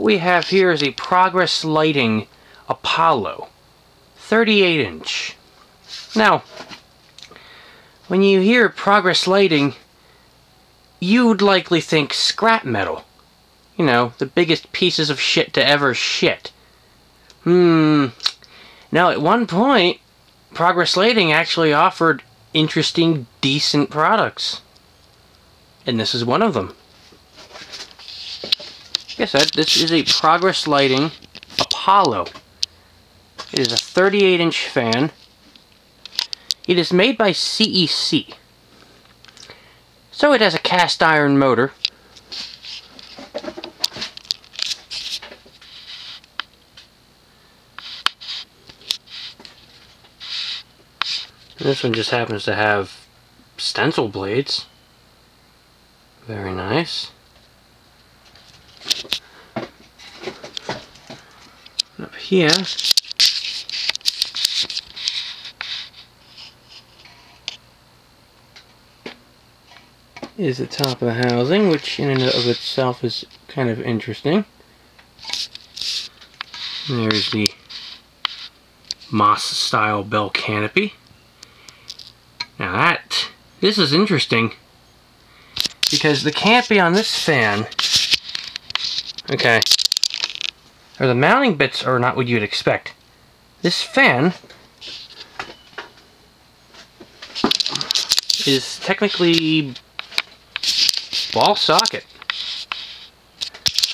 What we have here is a Progress Lighting Apollo 38-inch. Now, when you hear Progress Lighting, you would likely think scrap metal. You know, the biggest pieces of shit to ever shit. Now, at one point, Progress Lighting actually offered interesting, decent products. And this is one of them. Like I said, this is a Progress Lighting Apollo. It is a 38-inch fan. It is made by CEC. So it has a cast iron motor. This one just happens to have stencil blades. Very nice. Up here is the top of the housing, which in and of itself is kind of interesting. There's the moss style bell canopy. Now this is interesting because the canopy on this fan, okay, or the mounting bits are not what you'd expect. This fan is technically ball socket.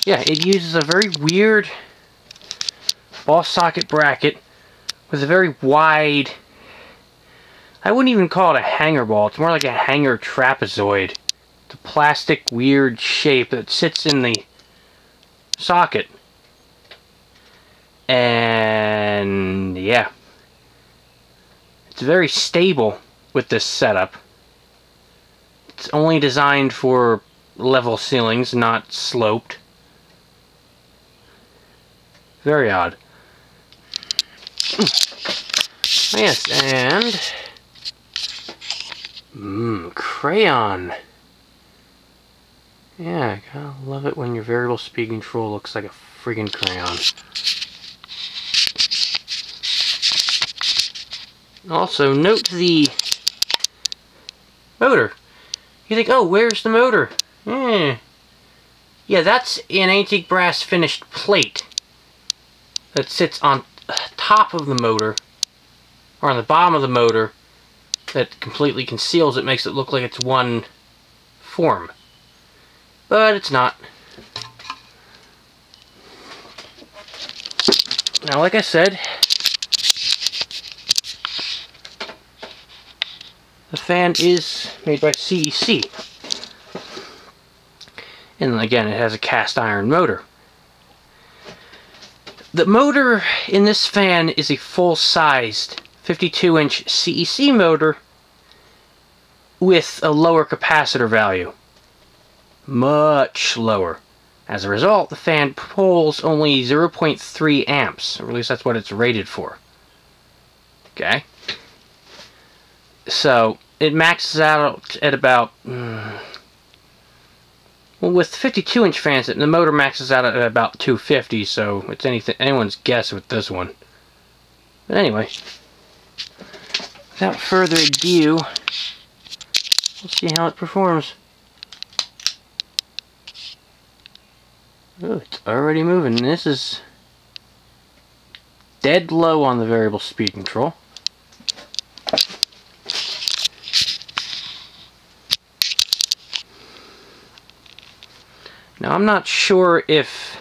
Yeah, it uses a very weird ball socket bracket with a very wide, I wouldn't even call it a hanger ball, it's more like a hanger trapezoid. It's a plastic weird shape that sits in the socket. And yeah, it's very stable with this setup. It's only designed for level ceilings, not sloped. Very odd. Yes, and crayon. Yeah, I gotta love it when your variable speed control looks like a friggin' crayon. Also, note the motor. You think, oh, where's the motor? Yeah, that's an antique brass finished plate that sits on top of the motor, or on the bottom of the motor, that completely conceals it, makes it look like it's one form. But it's not. Now, like I said, the fan is made by CEC. And again, it has a cast iron motor. The motor in this fan is a full-sized 52-inch CEC motor with a lower capacitor value. Much lower. As a result, the fan pulls only 0.3 amps, or at least that's what it's rated for. Okay? So, it maxes out at about... well, with 52-inch fans, the motor maxes out at about 250, so it's anyone's guess with this one. But anyway, without further ado, let's see how it performs. Oh, it's already moving. This is dead low on the variable speed control. Now, I'm not sure if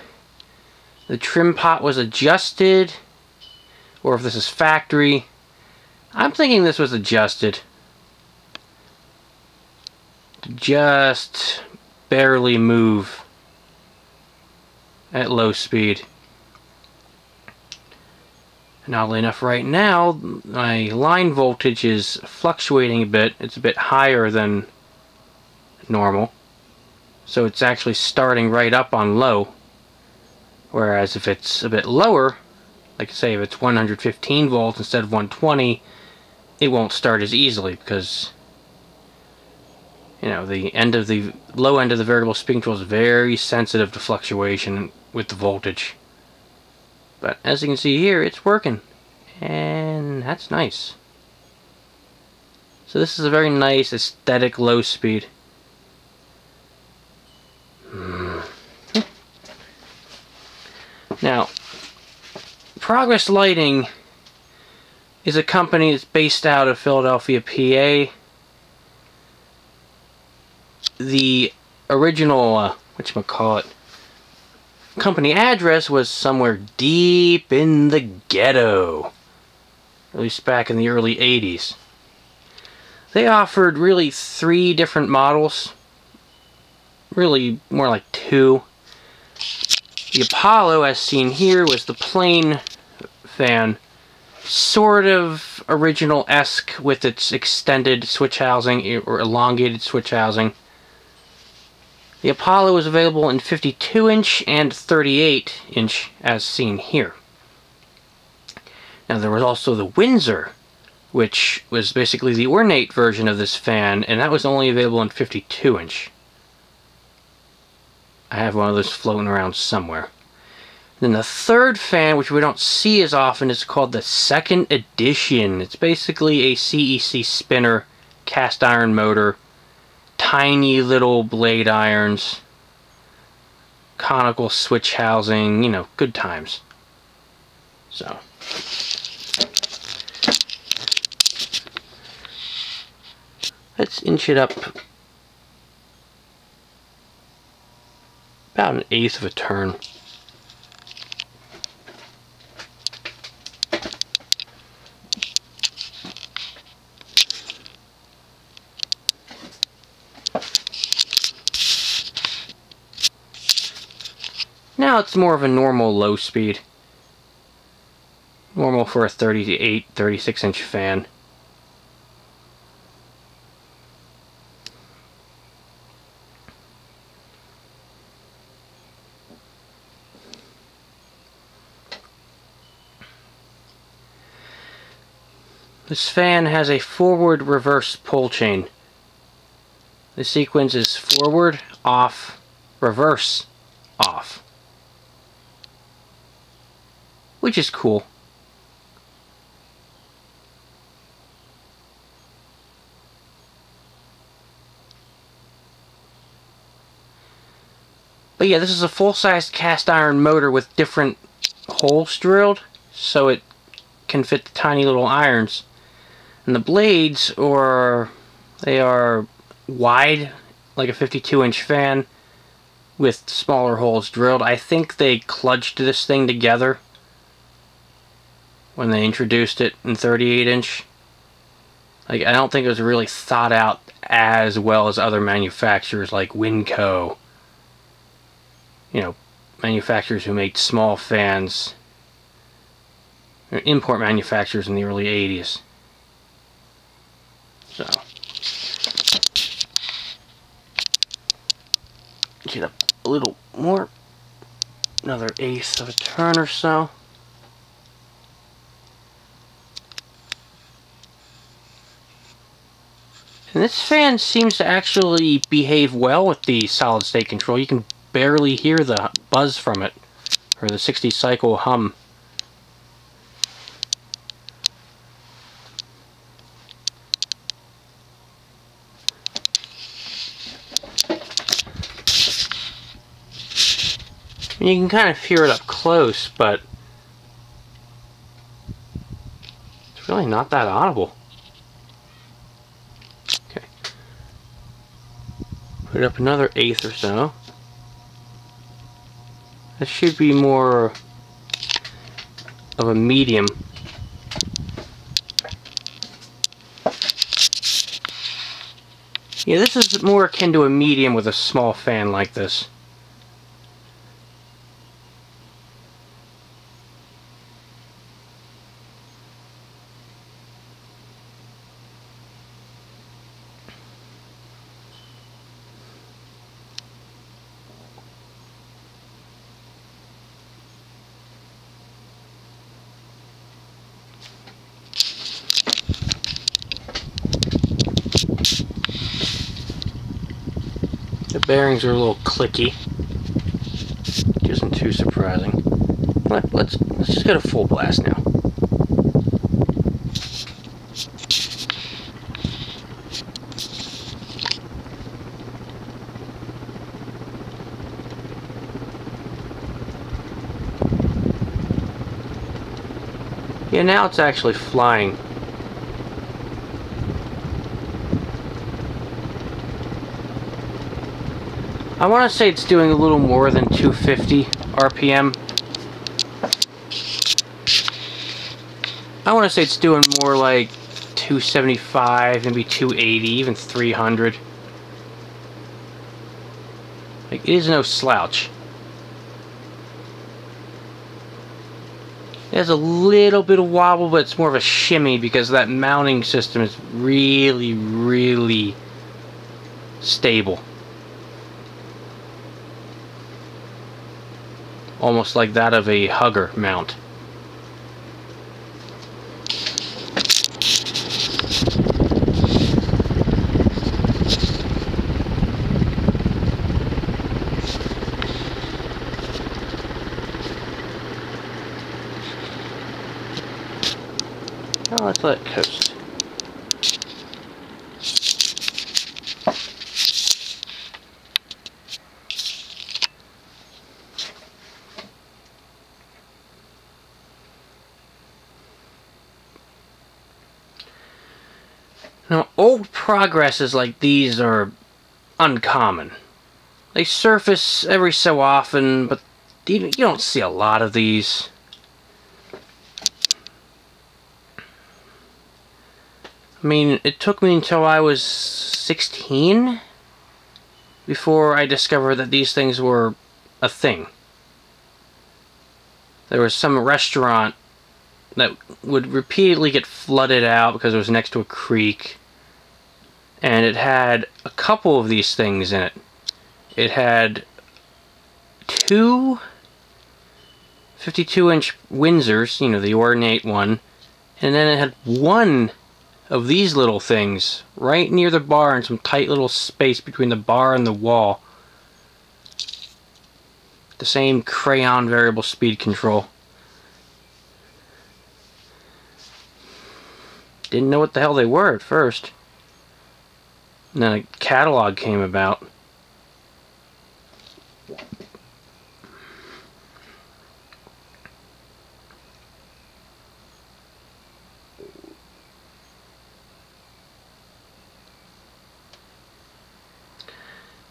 the trim pot was adjusted or if this is factory. I'm thinking this was adjusted to just barely move at low speed. And oddly enough, right now, my line voltage is fluctuating a bit. It's a bit higher than normal. So it's actually starting right up on low. Whereas if it's a bit lower, like say if it's 115 volts instead of 120, it won't start as easily because You know, the low end of the variable speaking tool is very sensitive to fluctuation with the voltage. But as you can see here, it's working, and that's nice. So this is a very nice aesthetic low speed. Now, Progress Lighting is a company that's based out of Philadelphia, PA. The original, company address was somewhere deep in the ghetto, at least back in the early 80s. They offered really 3 different models, really more like 2. The Apollo, as seen here, was the plain fan, sort of original-esque with its extended switch housing or elongated switch housing. The Apollo was available in 52-inch and 38-inch, as seen here. Now there was also the Windsor, which was basically the ornate version of this fan, and that was only available in 52-inch. I have one of those floating around somewhere. Then the third fan, which we don't see as often, is called the Second Edition. It's basically a CEC spinner, cast iron motor, tiny little blade irons, conical switch housing, you know, good times. So, let's inch it up about 1/8 of a turn. Now it's more of a normal low speed. Normal for a 38, 36-inch fan. This fan has a forward-reverse pull chain. The sequence is forward, off, reverse, off. Which is cool. But yeah, this is a full-sized cast iron motor with different holes drilled, so it can fit the tiny little irons. And the blades they are wide, like a 52-inch fan, with smaller holes drilled. I think they kludged this thing together when they introduced it in 38-inch. Like, I don't think it was really thought out as well as other manufacturers like Winco. You know, manufacturers who made small fans. Or import manufacturers in the early 80s. So, get up a little more, another 1/8 of a turn or so. And this fan seems to actually behave well with the solid state control. You can barely hear the buzz from it, or the 60 cycle hum. You can kind of hear it up close, but it's really not that audible. Okay. Put it up another 1/8 or so. That should be more of a medium. Yeah, this is more akin to a medium with a small fan like this. bearings are a little clicky, which isn't too surprising. But let's just get a full blast now. Yeah, now it's actually flying. I want to say it's doing a little more than 250 RPM. I want to say it's doing more like 275, maybe 280, even 300. Like, it is no slouch. It has a little bit of wobble, but it's more of a shimmy because that mounting system is really, really stable. Almost like that of a hugger mount. Now let's let it coast. Now, old progresses like these are uncommon. They surface every so often, but you don't see a lot of these. I mean, it took me until I was 16 before I discovered that these things were a thing. There was some restaurant that would repeatedly get flooded out because it was next to a creek, and it had a couple of these things in it. It had two 52-inch Windsors, you know, the ornate one, and then it had one of these little things right near the bar in some tight little space between the bar and the wall. The same crayon variable speed control. Didn't know what the hell they were at first. And then a catalog came about.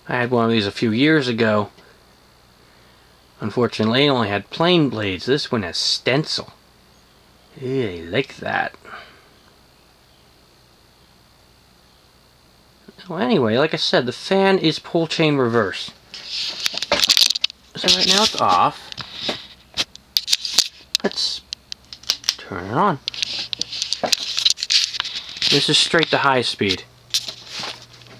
I had one of these a few years ago. Unfortunately, it only had plain blades. This one has stencil. Yeah, I like that. Well, anyway, like I said, the fan is pull chain reverse. So right now it's off. Let's turn it on. This is straight to high speed.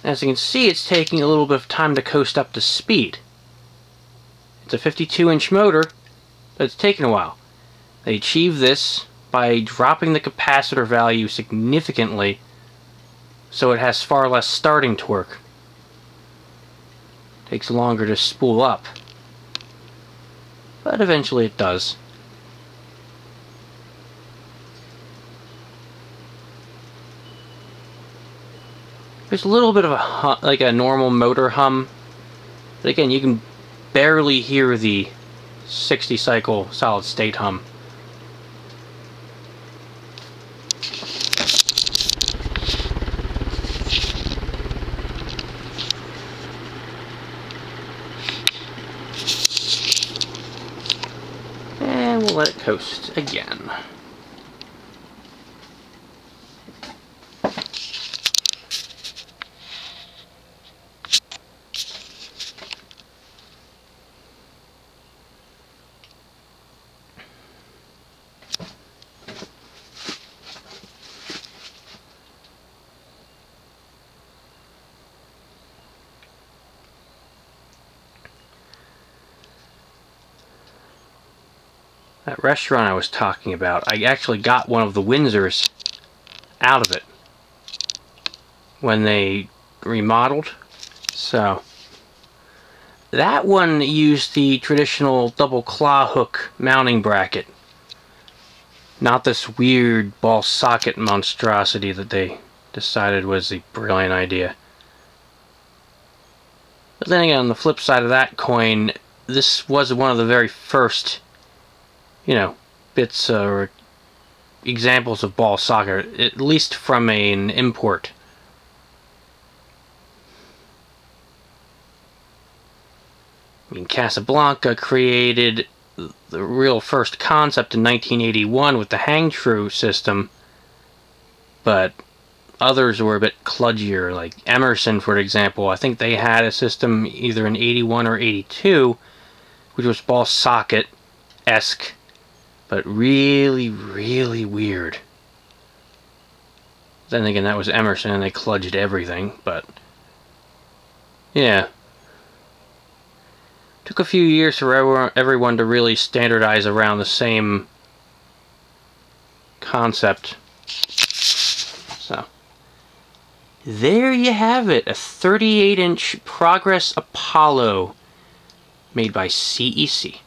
As you can see, it's taking a little bit of time to coast up to speed. It's a 52-inch motor, but it's taken a while. They achieve this by dropping the capacitor value significantly, so it has far less starting torque. Takes longer to spool up, but eventually it does. There's a little bit of a like a normal motor hum, but again, you can barely hear the 60 cycle solid state hum. And we'll let it coast again. That restaurant I was talking about, I actually got one of the Windsors out of it when they remodeled. So, that one used the traditional double claw hook mounting bracket. Not this weird ball socket monstrosity that they decided was a brilliant idea. But then again, on the flip side of that coin, this was one of the very first, bits or examples of ball socket, at least from an import. I mean, Casablanca created the real first concept in 1981 with the hang true system, but others were a bit kludgier, like Emerson, for example. I think they had a system either in 81 or 82, which was ball socket-esque, but really, really weird. Then again, that was Emerson, and they kludged everything, but yeah. Took a few years for everyone to really standardize around the same concept. So, there you have it, a 38-inch Progress Apollo made by CEC.